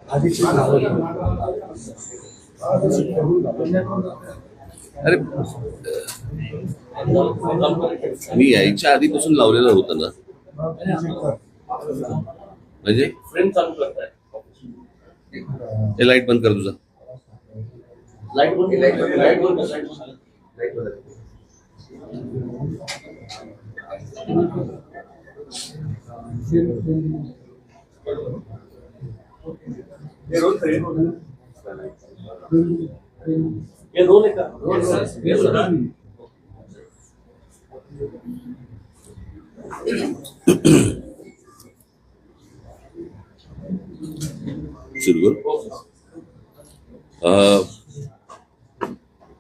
अरे मी यायच्या आधीपासून लावलेलं होतं ना, म्हणजे हे लाईट बंद कर तुझा.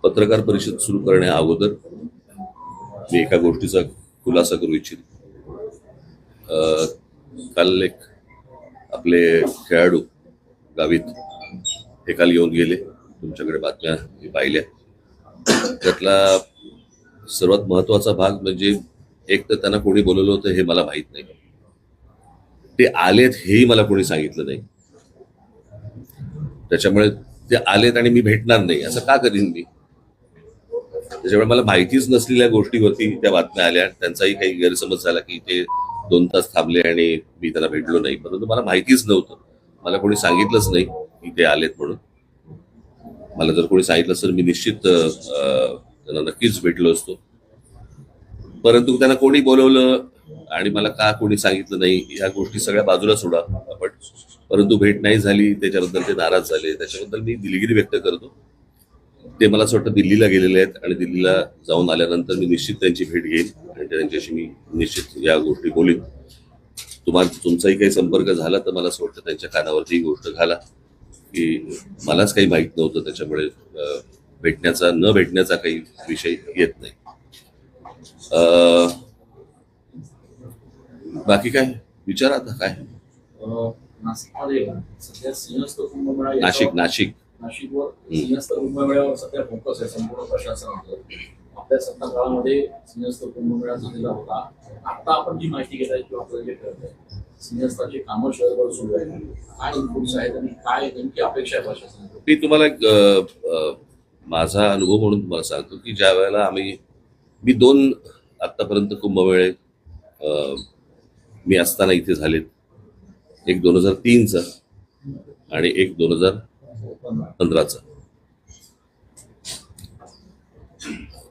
पत्रकार परिषद सुरू करण्या अगोदर मी एका गोष्टीचा खुलासा करू इच्छितो. काल एक आपले खेळाडू गावीत हे काल येऊन गेले, तुमच्याकडे बातम्या मी पाहिल्या. त्यातला सर्वात महत्वाचा भाग म्हणजे एक तर त्यांना कोणी बोलवलं होतं हे मला माहित नाही, ते आलेत हेही मला कोणी सांगितलं नाही. त्याच्यामुळे ते आलेत आणि मी भेटणार नाही असं का करीन मी? त्याच्यामुळे मला माहितीच नसलेल्या गोष्टीवरती त्या बातम्या आल्या. त्यांचाही काही गैरसमज झाला की ते 2 तास थांबले आणि मी त्यांना भेटलो नाही, परंतु मला माहितीच नव्हतं. मला कोणी सांगितलंच नाही की ते आलेत म्हणून. मला जर कोणी सांगितलं तर मी निश्चित त्यांना नक्कीच भेटलो असतो. परंतु त्यांना कोणी बोलवलं आणि मला का कोणी सांगितलं नाही ह्या गोष्टी सगळ्या बाजूला सोडा आपण. परंतु भेट नाही झाली त्याच्याबद्दल ते नाराज झाले, त्याच्याबद्दल मी दिलगिरी व्यक्त करतो. ते मला असं वाटतं दिल्लीला गेलेले आहेत आणि दिल्लीला जाऊन आल्यानंतर मी निश्चित त्यांची भेट घेईन आणि त्यांच्याशी मी निश्चित या गोष्टी बोलीन. तुमचाही काही संपर्क झाला तर मला असं वाटतं त्यांच्या कानावरती ही गोष्ट घाला की मलाच काही माहीत नव्हतं, त्याच्यामुळे भेटण्याचा न भेटण्याचा काही विषय येत नाही. बाकी काय विचार आता काय? नाशिकवर सिंहस्थ कुंभमेळ्यावर सध्या फोकस आहे संपूर्ण प्रशासनाचं. आपल्या सत्ता काळामध्ये सिंहस्थ कुंभमेळा झालेला होता. आता आपण जी माहिती घेत आहे किंवा आपलं जे करतोय सिंहस्थाची कामं शहरभर सुरू आहेत, काय इनपुट्स आहेत आणि काय नेमकी अपेक्षा आहे प्रशासनाची? मी तुम्हाला एक माझा अनुभव म्हणून तुम्हाला सांगतो की ज्या वेळेला मी 2 आतापर्यंत कुंभमेळे मी असताना इथे झालेत. एक 2003चा आणि एक 2015चा.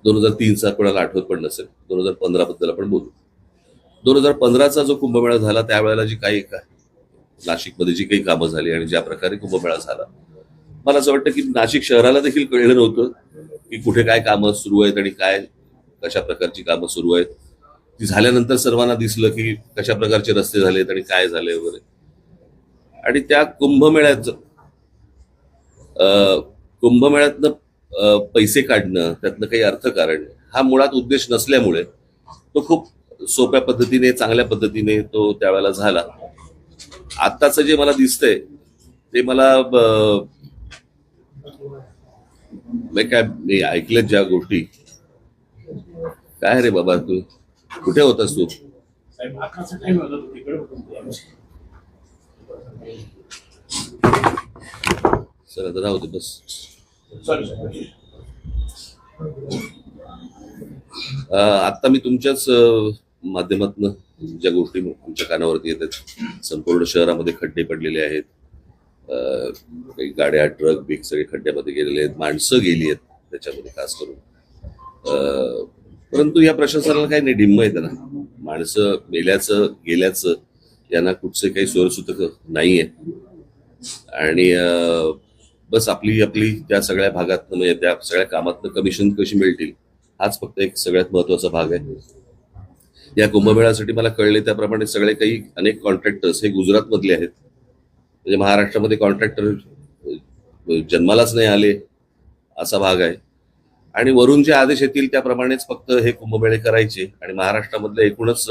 2003चा कोणाला आठवत पण नसेल, 2015 बद्दल आपण बोलू. 2015चा जो कुंभमेळा झाला त्यावेळेला जी काही नाशिकमध्ये जी काही कामं झाली आणि ज्या प्रकारे कुंभमेळा झाला, मला असं वाटतं की नाशिक शहराला देखील कळलं नव्हतं की कुठे काय कामं सुरू आहेत आणि काय कशा प्रकारची कामं सुरू आहेत. ती झाल्यानंतर सर्वांना दिसलं की कशा प्रकारचे रस्ते झालेत आणि काय झाले वगैरे. आणि त्या कुंभमेळ्यातनं पैसे काढणं, त्यातनं काही अर्थकारण हा मुळात उद्देश नसल्यामुळे तो खूप सोप्या पद्धतीने चांगल्या पद्धतीने तो त्यावेळेला झाला. आत्ताचं जे मला दिसतंय ते मला काय मी ऐकल्यात ज्या गोष्टी. काय रे बाबा तू कुठे होतास तू? सर आता राहू दे बस. आता मी तुमच्याच माध्यमातून ज्या गोष्टी तुमच्या कानावरती येतात, संपूर्ण शहरामध्ये खड्डे पडलेले आहेत, काही गाड्या ट्रक बिग सगळे खड्ड्यामध्ये गेलेले आहेत, माणसं गेली आहेत त्याच्यामध्ये खास करून. परंतु या प्रशासनाला काही नाही, डिम्म येतं ना. माणसं गेल्याचं यांना कुठचे काही सोयसूतक नाहीये आणि बस आपली त्या सगळ्या भागातनं म्हणजे त्या सगळ्या कामातनं कमिशन कशी मिळतील हाच फक्त एक सगळ्यात महत्वाचा भाग आहे. या कुंभमेळ्यासाठी मला कळले त्याप्रमाणे सगळे काही अनेक कॉन्ट्रॅक्टर्स हे गुजरात मधले आहेत. म्हणजे महाराष्ट्रामध्ये कॉन्ट्रॅक्टर जन्मालाच नाही आले असा भाग आहे. आणि वरून जे आदेश येतील त्याप्रमाणेच फक्त हे कुंभमेळे करायचे आणि महाराष्ट्रामधल्या एकूणच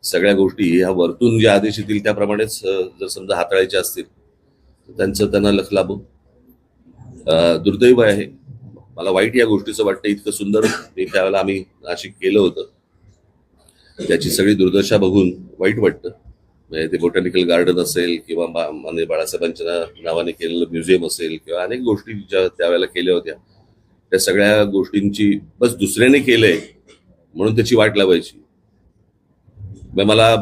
सगळ्या गोष्टी ह्या वरतून जे आदेश येतील त्याप्रमाणेच जर समजा हाताळायचे असतील तर त्यांना लख लाभो. दुर्दैव आहे, मला वाईट या गोष्टीचं वाटतं. इतकं सुंदर त्यावेळेला आम्ही नाशिक केलं होतं, त्याची सगळी दुर्दशा बघून वाईट वाटतं. म्हणजे ते बोटॅनिकल गार्डन असेल किंवा माननीय बाळासाहेबांच्या नावाने केलेलं म्युझियम असेल किंवा अनेक गोष्टी ज्या त्यावेळेला केल्या होत्या, त्या सगळ्या गोष्टींची बस दुसऱ्याने केलंय म्हणून त्याची वाट लावायची. मला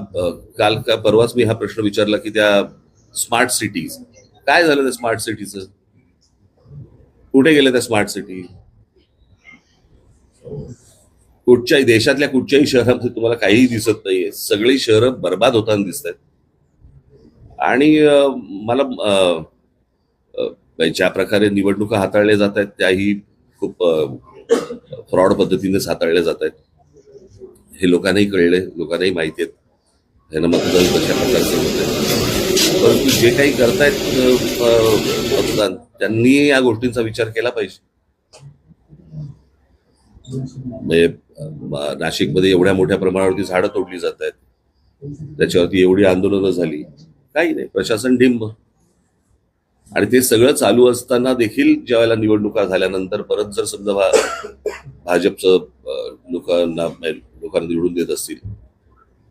काल का परवाच मी हा प्रश्न विचारला की त्या स्मार्ट सिटीज काय झालं, त्या स्मार्ट सिटीचं कुठे गेलं? त्या स्मार्ट सिटी कुठच्याही देशातल्या कुठच्याही शहरामध्ये तुम्हाला काहीही दिसत नाहीये. सगळी शहरं बर्बाद होताना दिसत आहेत. आणि मला ज्या प्रकारे निवडणुका हाताळल्या जात आहेत त्याही खूप फ्रॉड पद्धतीनेच हाताळल्या जात आहेत हे लोकांनाही कळले, लोकांनाही माहिती आहेत. ह्यांना मतदान कशा प्रकारचे होत आहे. परंतु जे काही करतायत मतदान त्यांनी या गोष्टींचा विचार केला पाहिजे. म्हणजे नाशिकमध्ये एवढ्या मोठ्या प्रमाणावरती झाडं तोडली जात आहेत, त्याच्यावरती एवढी आंदोलनं झाली, काही नाही, प्रशासन डिंब. आणि ते सगळं चालू असताना देखील ज्यावेळेला निवडणुका झाल्यानंतर परत जर समजा भाजपचं लोकांना निवडून देत असतील,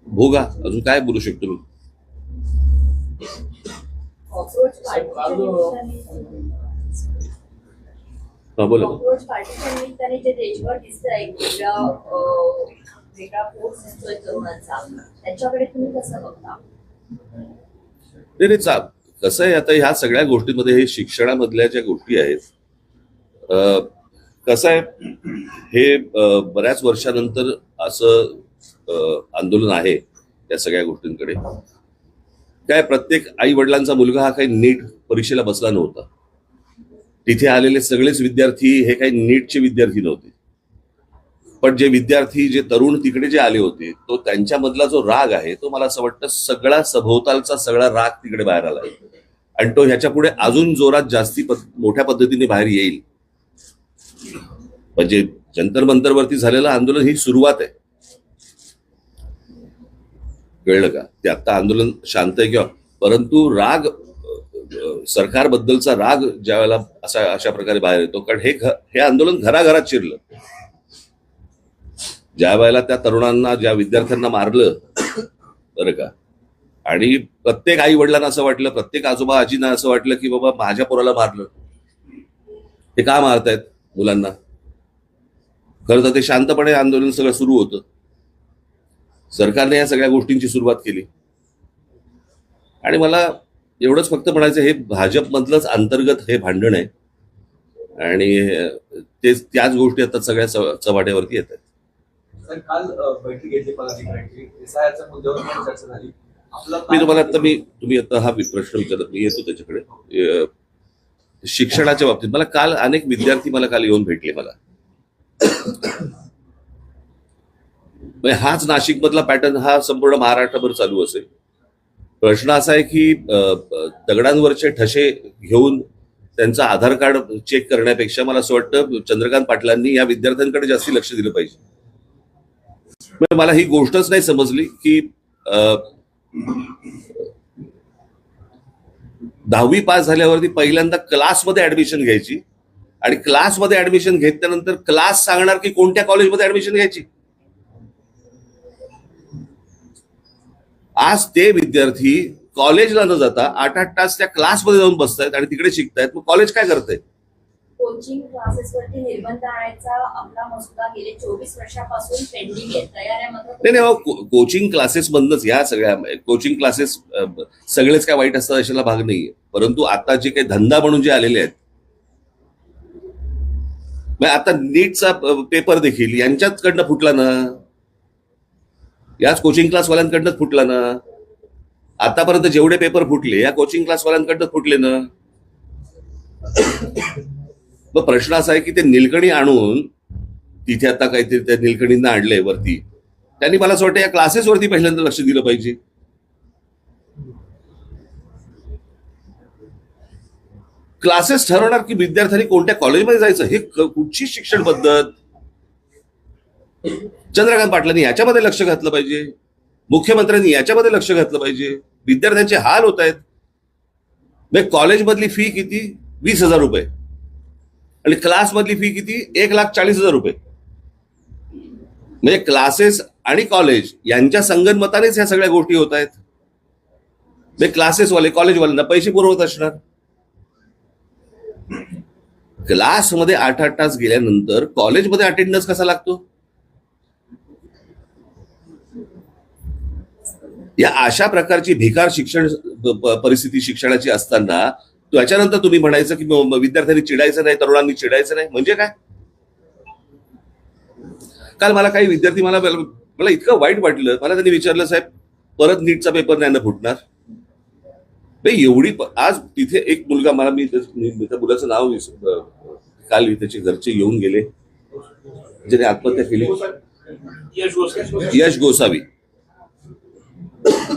भोगा. अजून काय बोलू शकतो मी? हा बोला. पार्टीच्या निमित्ताने जे देशभर दिसतंय वेगळा फोर्स दिसतोय तरुणांचा, त्याच्याकडे तुम्ही कसं बघता? नाही कसं आहे, आता ह्या सगळ्या गोष्टींमध्ये हे शिक्षणामधल्या ज्या गोष्टी आहेत, कसं आहे, हे बऱ्याच वर्षानंतर असं आंदोलन आहे या सगळ्या गोष्टींकडे. काय प्रत्येक आई वडिलांचा मुलगा हा काही नीट परीक्षेला बसला नव्हता. तिथे आलेले सगळेच विद्यार्थी हे काही नीटचे विद्यार्थी नव्हते. पण जे विद्यार्थी, जे तरुण तिकडे जे आले होते, तो त्यांच्यामधला जो राग आहे तो मला असं वाटतं सगळा सभोवतालचा सगळा राग तिकडे बाहेर आला आहे. आणि तो ह्याच्या पुढे अजून जोरात जास्ती मोठ्या पद्धतीने बाहेर येईल. म्हणजे जंतर मंतरवरती झालेलं आंदोलन ही सुरुवात आहे. कळलं का? ते आता आंदोलन शांत आहे किंवा, परंतु राग, सरकारबद्दलचा राग ज्या वेळेला अशा प्रकारे बाहेर येतो, कारण हे आंदोलन घराघरात शिरलं. ज्या वेळेला त्या तरुणांना, ज्या विद्यार्थ्यांना मारलं, बरं का, आणि प्रत्येक आई वडिलांना असं वाटलं, प्रत्येक आजोबा आजींना असं वाटलं की बाबा माझ्या पोराला मारलं, हे का मारतायत मुलांना? खरं तर ते शांतपणे आंदोलन सगळं सुरू होतं. सरकारने या सगळ्या गोष्टींची सुरुवात केली. आणि मला एवढंच फक्त म्हणायचं, हे भाजपमधलंच अंतर्गत हे भांडण आहे आणि त्याच गोष्टी आता सगळ्या चव्हाट्यावरती येत आहेत. काल बैठक घेतली पदाधिकाऱ्यांची, एसआयआरच्या मुद्द्यावर पण चर्चा झाली. मी तुम्हाला आता तुम्ही आता हा प्रश्न विचारत, मी येतो त्याच्याकडे. शिक्षणाच्या बाबतीत मला काल अनेक विद्यार्थी मला काल येऊन भेटले. मला हाच नाशिक मधला पॅटर्न हा संपूर्ण महाराष्ट्रभर चालू असेल. प्रश्न असा आहे की दगडांवरचे ठसे घेऊन त्यांचं आधार कार्ड चेक करण्यापेक्षा मला असं वाटतं चंद्रकांत पाटलांनी या विद्यार्थ्यांकडे जास्ती लक्ष दिलं पाहिजे. मला ही गोष्टच नाही समजली की 10वी पास झाल्यावरती पहिल्यांदा क्लासमध्ये ऍडमिशन घ्यायची आणि क्लासमध्ये ऍडमिशन घेतल्यानंतर क्लास सांगणार की कोणत्या कॉलेजमध्ये ऍडमिशन घ्यायची. आज ते विद्यार्थी कॉलेजला न जाता 8-8 तास त्या क्लासमध्ये जाऊन बसतायत आणि तिकडे शिकतायत. मग कॉलेज काय करतंय? कोचिंग क्लासेसवरती निर्बंध आणायचा आपला मसुदा गेले 24 वर्षापासून पेंडिंग आहे, तयार आहे. मात्र नाही, कोचिंग क्लासेस बंदच. ह्या सगळ्या कोचिंग क्लासेस सगळेच काय वाईट असतात अशाला भाग नाहीये. परंतु आता जे काही धंदा म्हणून जे आलेले आहेत, आता नीटचा पेपर देखील यांच्याचकडनं फुटला ना, याच कोचिंग क्लासवाल्यांकडनंच फुटला ना. आतापर्यंत जेवढे पेपर फुटले या कोचिंग क्लासवाल्यांकडनंच फुटले ना. मग प्रश्न असा आहे की ते निलकणी आणून तिथे आता काहीतरी त्या निलकणींना आणलंय वरती, त्यांनी मला असं वाटतं या क्लासेसवरती पहिल्यांदा लक्ष दिलं पाहिजे. क्लासेस ठरवणार की विद्यार्थ्यांनी कोणत्या कॉलेजमध्ये जायचं, हे कुठची शिक्षण पद्धत? चंद्रकांत पाटलांनी याच्यामध्ये लक्ष घातलं पाहिजे, मुख्यमंत्र्यांनी याच्यामध्ये लक्ष घातलं पाहिजे. विद्यार्थ्यांचे हाल होत आहेत. कॉलेजमधली फी किती? 20,000 रुपये आणि क्लासमधली फी किती? 1,40,000 रुपये. म्हणजे क्लासेस आणि कॉलेज यांच्या संगनमतानेच ह्या सगळ्या गोष्टी होत आहेत. क्लासेसवाले कॉलेजवाल्यांना पैसे पुरवत असणार. क्लासमध्ये 8-8 तास गेल्यानंतर कॉलेजमध्ये अटेंडन्स कसा लागतो? या अशा प्रकारची भिकार परिस्थिती शिक्षणाची असताना त्याच्यानंतर तुम्ही म्हणायचं की विद्यार्थ्यांनी चिडायचं नाही, तरुणांनी चिडायचं नाही, म्हणजे काय? काल मला काही विद्यार्थी मला इतकं वाईट वाटलं. मला त्यांनी विचारलं, साहेब परत नीटचा पेपर नाही ना फुटणार? एवढी आज तिथे एक मुलगा, मला मी त्या मुलाचं नाव काल त्याचे घरचे येऊन गेले, ज्याने आत्महत्या केली, यश गोसावी.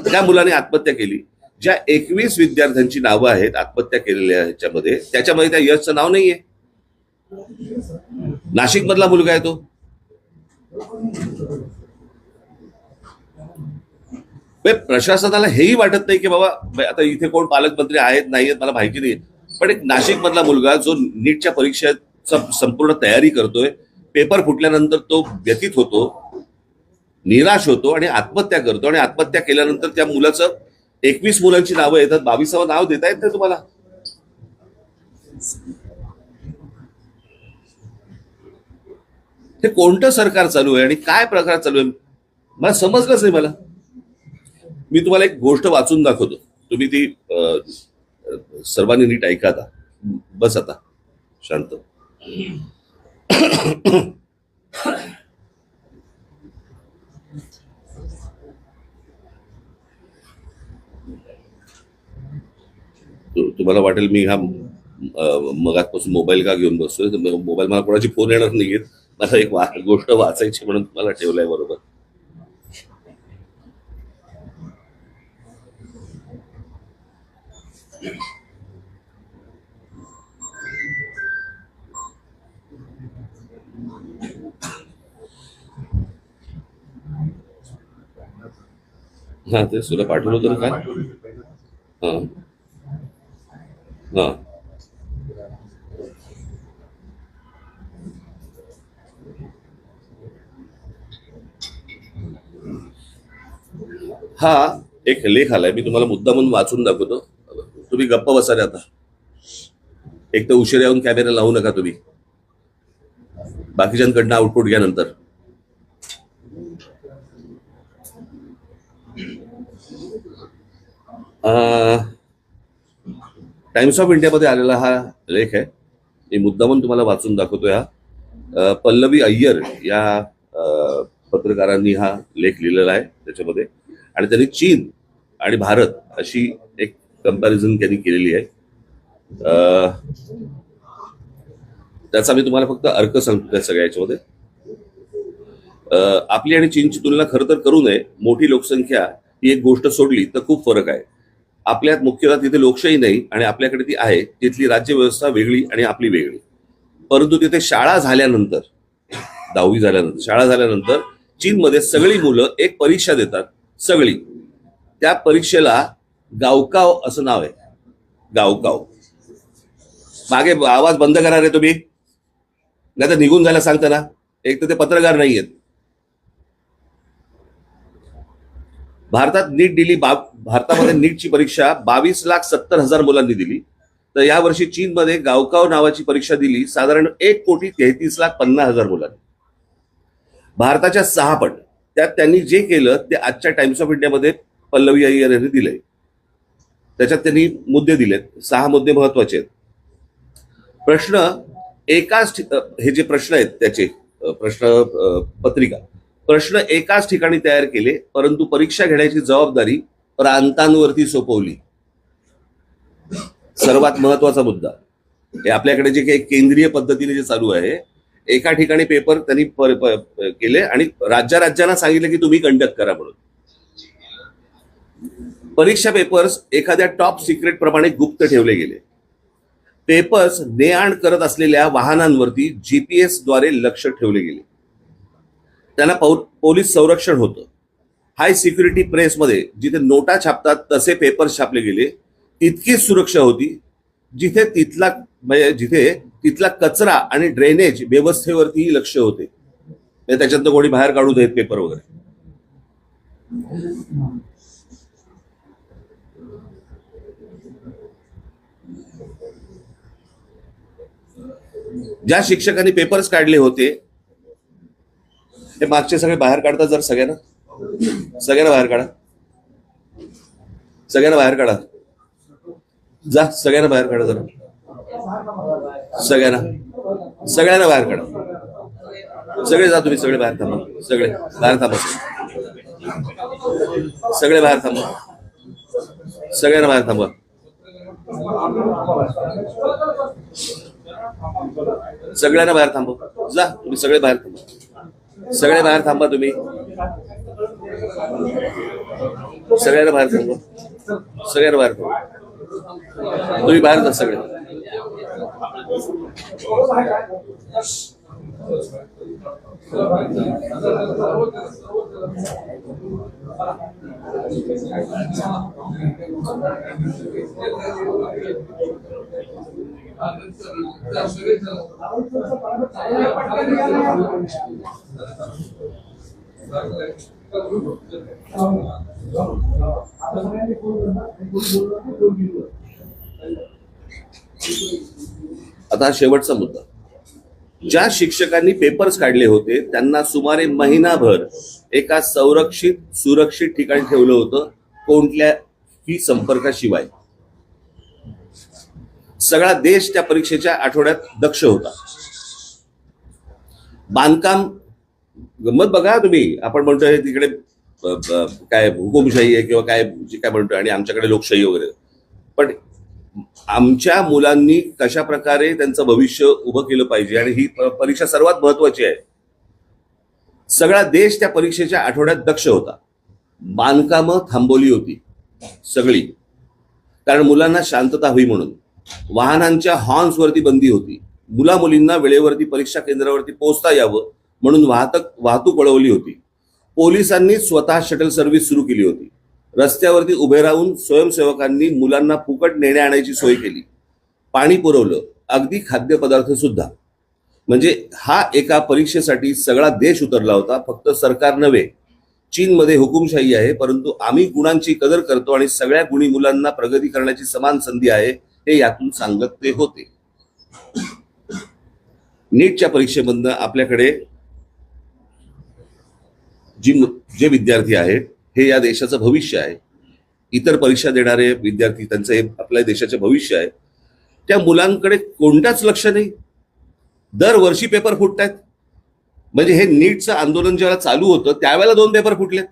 त्या मुलाने आत्महत्या केली. ज्या 21 विद्यार्थ्यांची नावं आहेत आत्महत्या केलेल्या ह्याच्यामध्ये, त्याच्यामध्ये त्या यशचं नाव नाहीये. नाशिक मधला मुलगा आहे तो. प्रशासनाला हेही वाटत नाही की बाबा आता इथे कोण पालकमंत्री आहेत नाही आहेत मला माहिती नाही, पण एक नाशिक मधला मुलगा जो नीटच्या परीक्षेचा संपूर्ण तयारी करतोय, पेपर फुटल्यानंतर तो व्यथित होतो, निराश होतो आणि आत्महत्या करतो. आणि आत्महत्या केल्यानंतर त्या मुलाचं 21 मुलांची नावं येतात, 22वं नाव देता येत नाही तुम्हाला. हे कोणतं सरकार चालू आहे आणि काय प्रकार चालू आहे मला समजलंच नाही. मला मी तुम्हाला एक गोष्ट वाचून दाखवतो, तुम्ही ती सर्वांनी नीट ऐका. आता बस, आता शांत. तुम्हाला वाटेल मी हा मगाचपासून मोबाईल का घेऊन बसतोय. मोबाईल मला कोणाची फोन येणार नाहीये. मला एक गोष्ट वाचायची म्हणून तुम्हाला ठेवलंय बरोबर. हा, ते तुला पाठवलं होतं काय? हा हा हा एक लेख आलाय, मी तुम्हाला मुद्दा म्हणून वाचून दाखवतो. तुम्ही गप्प बसा रे आता. एक तर उशिरा येऊन कॅमेरा लावू नका तुम्ही. बाकीच्यांकडनं आउटपुट घ्या नंतर. टाइम्स ऑफ इंडियामध्ये आलेला हा लेख आहे. मी मुद्दा म्हणून तुम्हाला वाचून दाखवतोय. हा पल्लवी अय्यर या पत्रकारांनी हा लेख लिहिलेला आहे त्याच्यामध्ये. आणि त्यांनी चीन आणि भारत अशी एक कंपॅरिझन त्यांनी केलेली आहे. त्याचा मी तुम्हाला फक्त अर्क सांगतो त्या सगळ्या याच्यामध्ये. आपली आणि चीनची तुलना खरं तर करू नये. मोठी लोकसंख्या ही एक गोष्ट सोडली तर खूप फरक आहे. आपल्यात मुख्यतः तिथे लोकशाही नाही आणि आपल्याकडे ती आहे. तिथली राज्य व्यवस्था वेगळी आणि आपली वेगळी. परंतु तिथे शाळा झाल्यानंतर, 10वी झाल्यानंतर, शाळा झाल्यानंतर चीनमध्ये सगळी मुलं एक परीक्षा देतात. सगळी. त्या परीक्षेला गावकाव असं नाव आहे. गावकाव. मागे आवाज बंद करा रे तुम्ही, नाही तर निघून जायला सांगता ना. एक तर ते पत्रकार नाही आहेत. भारतामध्ये नीटची परीक्षा 22,70,000 मुलांनी दिली. तर यावर्षी चीनमध्ये गावकाव नावाची परीक्षा दिली साधारण 1,33,50,000 मुलांनी. भारताच्या 6 पट. त्यात त्यांनी जे केलं ते आजच्या टाइम्स ऑफ इंडियामध्ये पल्लवी अय्यर यांनी दिलंय. त्याच्यात त्यांनी मुद्दे दिलेत. 6 मुद्दे महत्वाचे आहेत. प्रश्न हे जे प्रश्न आहेत त्याचे प्रश्न पत्रिका, प्रश्न एकाच ठिकाणी तयार केले, परंतु परीक्षा घेण्याची जबाबदारी प्रांतांवरती सोपवली. सर्वात महत्वाचा मुद्दा. हे आपल्याकडे जे काही केंद्रीय पद्धतीने जे चालू आहे, एका ठिकाणी पेपर त्यांनी केले आणि राज्यांना सांगितलं की तुम्ही कंडक्ट करा म्हणून. परीक्षा पेपर्स एखाद्या टॉप सिक्रेट प्रमाणे गुप्त ठेवले गेले. पेपर्स ने-आण करत असलेल्या वाहनांवरती GPS द्वारे लक्ष ठेवले गेले. त्यांना पोलीस संरक्षण होतं. हाय सिक्युरिटी प्रेसमध्ये जिथे नोटा छापतात तसे पेपर्स छापले गेले. तितकीच सुरक्षा होती जिथे तिथला कचरा आणि ड्रेनेज व्यवस्थेवरतीही लक्ष होते. त्याच्यातनं कोणी बाहेर काढू देत पेपर वगैरे. ज्या शिक्षकांनी पेपर्स काढले होते ते मागचे सगळे बाहेर काढतात. जर सगळ्यांना बाहेर काढा, सगळ्यांना बाहेर काढा, जा सगळ्यांना बाहेर काढा, जरा सगळ्यांना बाहेर काढा. सगळे जा, तुम्ही सगळे बाहेर थांबा, सगळे बाहेर थांबा, सगळे बाहेर थांबा, सगळ्यांना बाहेर थांबा. सगळ्यांना बाहेर थांबा, जा तुम्ही सगळे बाहेर थांबा, सगळे बाहेर थांबा, तुम्ही सगळ्यांना बाहेर थांबा, सगळ्यांना बाहेर थांबा, तुम्ही बाहेर जा सगळे. आता शेवटचा मुद्दा. ज्या शिक्षकांनी पेपर्स काढले होते त्यांना सुमारे महिनाभर एका सुरक्षित ठिकाणी ठेवलं होतं, कोणत्याही संपर्काशिवाय. सगळा देश त्या परीक्षेच्या आठवड्यात दक्ष होता. बांधकाम गंमत बघा तुम्ही, आपण म्हणतोय तिकडे काय हुकुमशाही आहे किंवा काय जे काय म्हणतोय, आणि आमच्याकडे लोकशाही वगैरे, पण आमच्या मुलांनी कशा प्रकारे त्यांचं भविष्य उभं केलं पाहिजे, आणि ही परीक्षा सर्वात महत्वाची आहे. सगळा देश त्या परीक्षेच्या आठवड्यात दक्ष होता. बांधकामं थांबवली होती सगळी, कारण मुलांना शांतता हवी म्हणून. वाहनांच्या हॉर्न्सवरती बंदी होती. मुला मुलींना वेळेवरती परीक्षा केंद्रावरती पोहोचता यावं म्हणून वाहतूक वळवली होती. पोलिसांनी स्वतः शटल सर्व्हिस सुरू केली होती. रस्त्यावरती उभे राहून स्वयंसेवकांनी मुलांना फुकट नेण्या आणायची सोय केली. पाणी पुरवलं, अगदी खाद्यपदार्थ सुद्धा. म्हणजे हा एका परीक्षेसाठी सगळा देश उतरला होता. फक्त सरकार नव्हे, चीनमध्ये हुकुमशाही आहे, परंतु आम्ही गुणांची कदर करतो आणि सगळ्या गुणी मुलांना प्रगती करण्याची समान संधी आहे, हे यातून सांगत ते होते. नीटच्या परीक्षेमधनं आपल्याकडे जे विद्यार्थी आहेत हे या देशाचं भविष्य आहे. इतर परीक्षा देणारे विद्यार्थी त्यांचं हे आपल्या देशाचे भविष्य आहे. त्या मुलांकडे कोणताच लक्ष नाही. दरवर्षी पेपर फुटतायत. म्हणजे हे नीटचं आंदोलन जेव्हा चालू होतं त्यावेळेला 2 पेपर फुटलेत.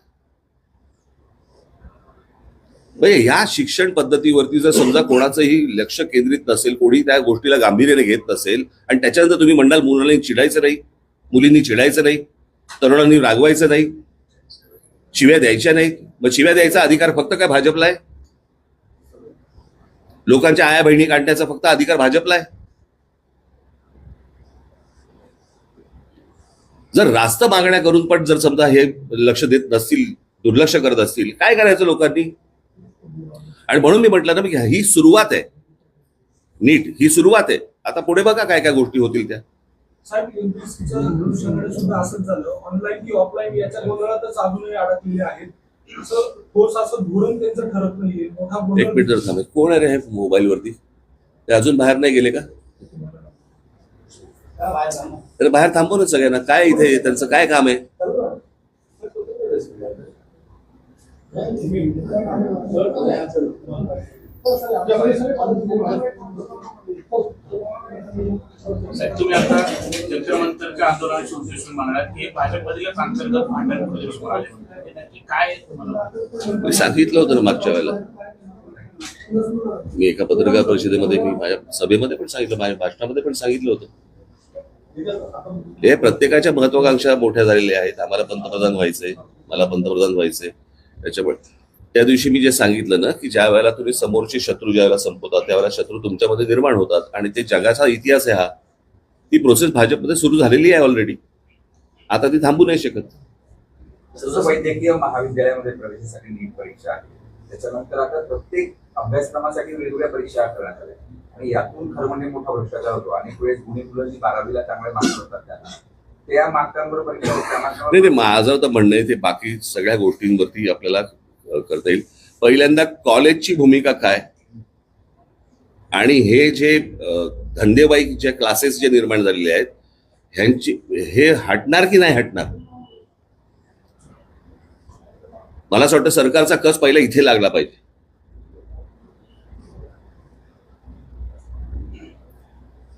म्हणजे या शिक्षण पद्धतीवरती जर समजा कोणाचंही लक्ष केंद्रित नसेल, कोणी त्या गोष्टीला गांभीर्याने घेत नसेल, आणि त्याच्यानंतर तुम्ही म्हणाल मुलांनी चिडायचं नाही, मुलींनी चिडायचं नाही, तरुणांनी रागवायचं नाही, शिव्या द्यायच्या नाहीत. मग शिव्या द्यायचा अधिकार फक्त काय भाजपला आहे? लोकांच्या आया बहिणी काढण्याचा फक्त अधिकार भाजपला आहे? जर रास्त मागण्या करून पण जर समजा हे लक्ष देत नसतील, दुर्लक्ष करत असतील, काय करायचं लोकांनी? आणि म्हणून मी म्हटलं ना, ही सुरुवात आहे. नीट ही सुरुवात आहे. आता पुढे बघा काय काय गोष्टी होतील त्या. साहेब, एमपीएससीच्या दृष्टीने सुद्धा असंच झालं. ऑनलाईन की ऑफलाईन याच्या गोंधळातच अजूनही अडकलेले आहेत. असं धोरण त्यांचं ठरत नाहीये. मोठा एक मिनिट जर थांबे. कोण आहे रे हे मोबाईल वरती? ते अजून बाहेर नाही गेले का? अरे बाहेर थांबव ना सगळ्यांना. काय इथे त्यांचं काय काम आहे? तुम्ही आता जंतरमंतरच्या आंदोलनाची उद्देशून म्हणालात की भाजपमधीलच अंतर्गत भांडण नक्की काय? मी सांगितलं होतं ना मागच्या वेळेला. मी एका पत्रकार परिषदेमध्ये, मी माझ्या सभेमध्ये पण सांगितलं, माझ्या भाषणामध्ये पण सांगितलं होतं. हे प्रत्येकाच्या महत्वाकांक्षा मोठ्या झालेल्या आहेत. आम्हाला पंतप्रधान व्हायचंय, मला पंतप्रधान व्हायचंय. त्याच्यामुळे त्या दिवशी मी जे सांगितलं ना, की ज्या वेळेला तुम्ही समोरचे शत्रू ज्या वेळेला संपवतात त्यावेळेला शत्रू तुमच्यामध्ये निर्माण होतात, आणि ते जगाचा इतिहास आहे हा. ती प्रोसेस भाजपमध्ये सुरू झालेली आहे ऑलरेडी. आता ती थांबू नाही शकत. जसं वैद्यकीय महाविद्यालयामध्ये प्रवेशासाठी नीट परीक्षा आहे, त्याच्यानंतर आता प्रत्येक अभ्यासक्रमासाठी वेगवेगळ्या परीक्षा करण्यात आल्या, आणि यातून खरं म्हणजे मोठा भ्रष्टाचार होतो. अनेक वेळेस गुणी मुलं जी 12वीला चांगले मार्क्स होतात त्यांना त्या मार्कांवर परीक्षा नाही, माझं तर म्हणणं आहे ते बाकी सगळ्या गोष्टींवरती आपल्याला करता येईल. पहिल्यांदा कॉलेजची भूमिका काय, आणि हे जे धंदेवाईक जे क्लासेस जे निर्माण झालेले आहेत ह्यांची हे हटणार की नाही हटणार? मला असं वाटतं सरकारचा कस पहिला इथे लागला पाहिजे.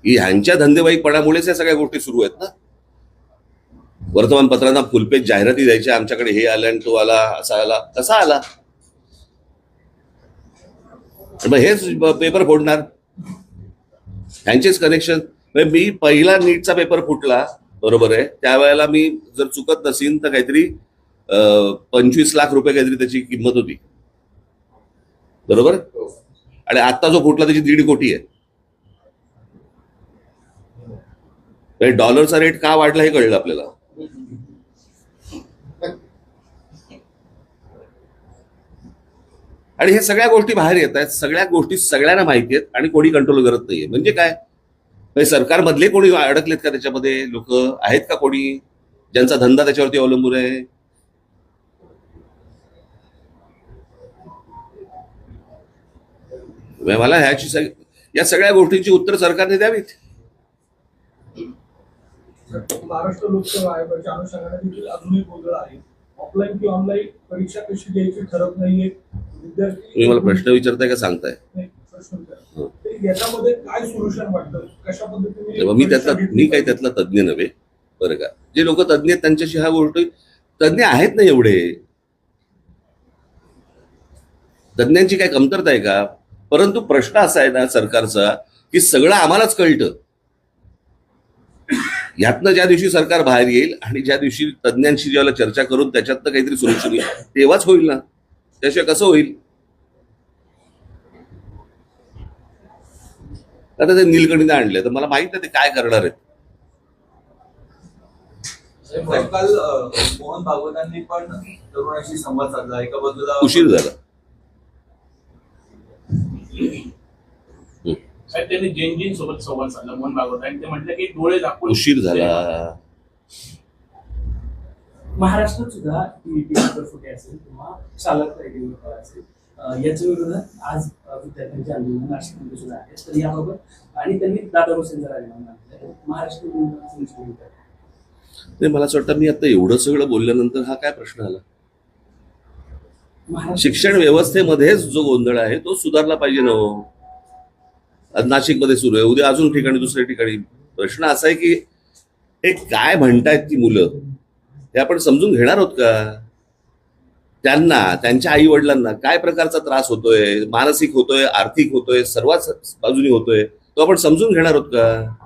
ह्यांच्या धंदेवाईकपणामुळेच या सगळ्या गोष्टी सुरू आहेत ना. वर्तमानपत्रांना फुलपेज जाहिराती द्यायच्या, आमच्याकडे हे आलं आणि तो आला, असा आला, कसा आला. मग हेच पेपर फोडणार, ह्यांचेच कनेक्शन. मी पहिला नीटचा पेपर फुटला, बरोबर आहे, त्यावेळेला मी जर चुकत नसीन तर काहीतरी 25 लाख रुपये काहीतरी त्याची किंमत होती, बरोबर. आणि आता जो फुटला त्याची 1.5 कोटी आहे. डॉलरचा रेट का वाढला हे कळलं आपल्याला. आणि हे सगळ्या गोष्टी बाहेर येत आहेत, सगळ्या गोष्टी सगळ्यांना माहिती आहेत आणि कोणी कंट्रोल करत नाहीये. म्हणजे काय, सरकारमधले कोणी अडकलेत का त्याच्यामध्ये? लोक आहेत का कोणी ज्यांचा धंदा त्याच्यावरती अवलंबून आहे? मला या सगळ्या गोष्टींची उत्तर सरकारने द्यावीत. महाराष्ट्र लोकसेवा आयोगाच्या अनुषंगाने देखील अजूनही गोंधळ आहे. ऑफलाईन किंवा ऑनलाईन परीक्षा कशी द्यायची ठरत नाहीये. विद्यार्थी, तुम्ही मला प्रश्न विचारताय का सांगताय? प्रश्न विचारा. याच्यामध्ये काय सोल्युशन वाटतं, कशा पद्धतीने? मी काही त्यातला तज्ज्ञ नव्हे, बरं का. जे लोक तज्ज्ञ आहेत त्यांच्याशी ह्या गोष्टी, तज्ज्ञ आहेत ना एवढे, तज्ज्ञांची काय कमतरता आहे का? परंतु प्रश्न असा आहे ना सरकारचा की सगळं आम्हालाच कळतं. यातनं ज्या दिवशी सरकार बाहेर येईल आणि ज्या दिवशी तज्ज्ञांशी ज्याला चर्चा करून त्याच्यातनं काहीतरी सोल्युशन येईल तेव्हाच होईल ना, त्याशिवाय कसं होईल? आता ते नीलकंठीने आणले तर मला माहित नाही ते काय करणार आहेत. काल मोहन भागवतांनी पण तरुणांशी संवाद साधला. एका बाजूला उशीर झाला. साहेब, त्यांनी जैन सोबत संवाद साधला मोहन भागवत आणि ते म्हटलं की डोळे दाखवून उशीर झाला. महाराष्ट्रात सुद्धा पेपर फुटे असेल किंवा चालक रायडिंग असेल, याच्या विरोधात आज विद्यार्थ्यांचे आंदोलन नाशिकमध्ये सुद्धा आहे. तर याबाबत आणि त्यांनी दादा भोसेंचं राजीनामा मागितलं. महाराष्ट्र मला असं वाटतं मी आता एवढं सगळं बोलल्यानंतर हा काय प्रश्न आला? शिक्षण व्यवस्थेमध्येच जो गोंधळ आहे तो सुधारला पाहिजे ना. आज नाशिकमध्ये सुरू आहे, उद्या अजून ठिकाणी, दुसऱ्या ठिकाणी. प्रश्न असा आहे की हे काय म्हणतायत ती मुलं, हे आपण समजून घेणार आहोत का? त्यांना, त्यांच्या आई वडिलांना काय प्रकारचा त्रास होतोय, मानसिक होतोय, आर्थिक होतोय, सर्वच बाजूनी होतोय, तो आपण समजून घेणार आहोत का?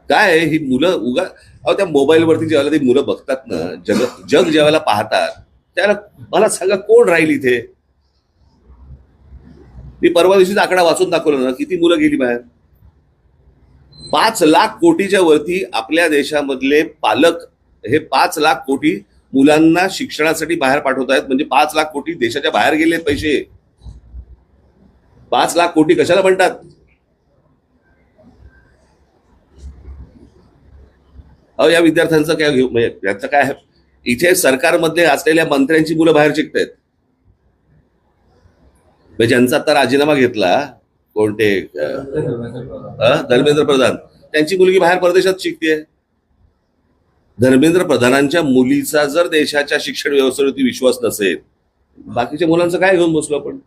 काय ही मुलं उगा त्या मोबाईलवरती जेव्हा ती मुलं बघतात ना, जग जेव्हा पाहतात त्याला मला सांगा कोण राहील इथे? मी परवा दिवशीचा आकडा वाचून दाखवला ना, किती मुलं गेली बाहेर. 5 लाख कोटीच्या वरती आपल्या देशामधले पालक हे 5 लाख कोटी मुलांना शिक्षणासाठी बाहेर पाठवत आहेत. म्हणजे 5 लाख कोटी देशाच्या बाहेर गेले पैसे. 5 लाख कोटी कशाला म्हणतात? या विद्यार्थ्यांचं काय घेऊ, म्हणजे त्याचं काय? इथे सरकारमधले असलेल्या मंत्र्यांची मुलं बाहेर शिकतायत. ज्यांचा आता राजीनामा घेतला, कोणते धर्मेंद्र प्रधान, त्यांची मुलगी बाहेर परदेशात शिकतेय. धर्मेंद्र प्रधानांच्या मुलीचा जर देशाच्या शिक्षण व्यवस्थेवरती विश्वास नसेल, बाकीच्या मुलांचं काय घेऊन बसलो आपण?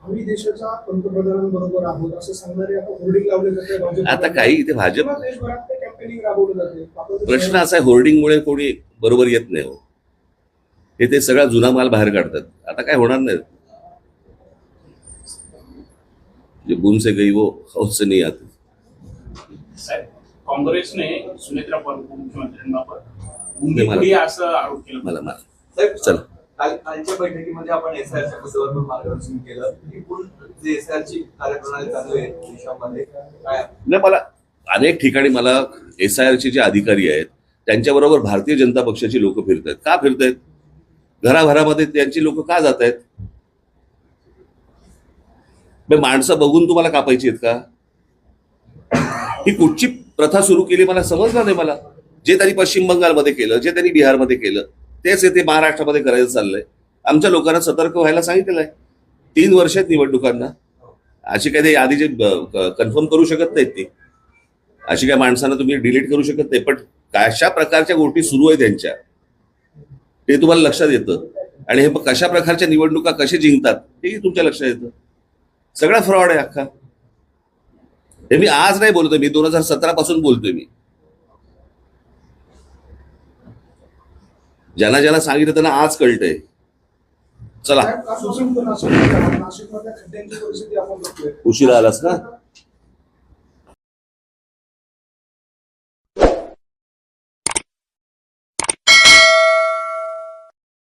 आम्ही देशाच्या पंतप्रधानांबरोबर आहोत असं सांगणारे आता होर्डिंग लावले जाते. आता काही इथे भाजप देशभरात ते कॅम्पेनिंग राबवलं जाते. प्रश्न असा आहे, होर्डिंगमुळे कोणी बरोबर येत नाही हो. ते सगळा जुना माल बाहेर काढतात. आता काय होणार नाही. जे बूम से गई वो हौस से नहीं आती. साहेब, काँग्रेसने सुनेत्रा मुख्यमंत्र्यांवर गुंडे असं आरोप केला. मला साहेब, चला, कालच्या बैठकीमध्ये आपण एसआयआरच्या मुद्द्यावर पण मार्गदर्शन केलं. एकूण जे एसआयआरची कार्यप्रणाली चालू आहे देशामध्ये काय? मला अनेक ठिकाणी मला एसआयआरचे जे अधिकारी आहेत त्यांच्याबरोबर भारतीय जनता पक्षाची लोक फिरत आहेत. का फिरत आहेत? घराघरामध्ये त्यांची लोक का जात आहेत? माणसं बघून तुम्हाला कापायची आहेत का? ही कुठची प्रथा सुरू केली मला समजलं नाही. मला जे त्यांनी पश्चिम बंगालमध्ये केलं, जे त्यांनी बिहारमध्ये केलं, तेच येथे महाराष्ट्रामध्ये करायचं चाललंय. आमच्या लोकांना सतर्क व्हायला सांगितलेलं आहे. 3 वर्ष आहेत निवडणुकांना. अशी काही ते आधीचे कन्फर्म करू शकत नाहीत ती. अशी काय माणसांना तुम्ही डिलीट करू शकत नाही. पण कशा प्रकारच्या गोष्टी सुरू आहेत त्यांच्या ते तुम्हाला लक्षात येतं. आणि हे कशा प्रकारच्या निवडणुका कसे जिंकतात तेही तुमच्या लक्षात येतं. सगळा फ्रॉड आहे अख्खा. हे मी आज नाही बोलतोय, मी 2017 पासून बोलतोय. मी ज्यांना सांगितलं त्यांना आज कळतंय. चला, नाशिकमधल्या खड्ड्यांची परिस्थिती आपण बघतोय. उशिरा आलास ना.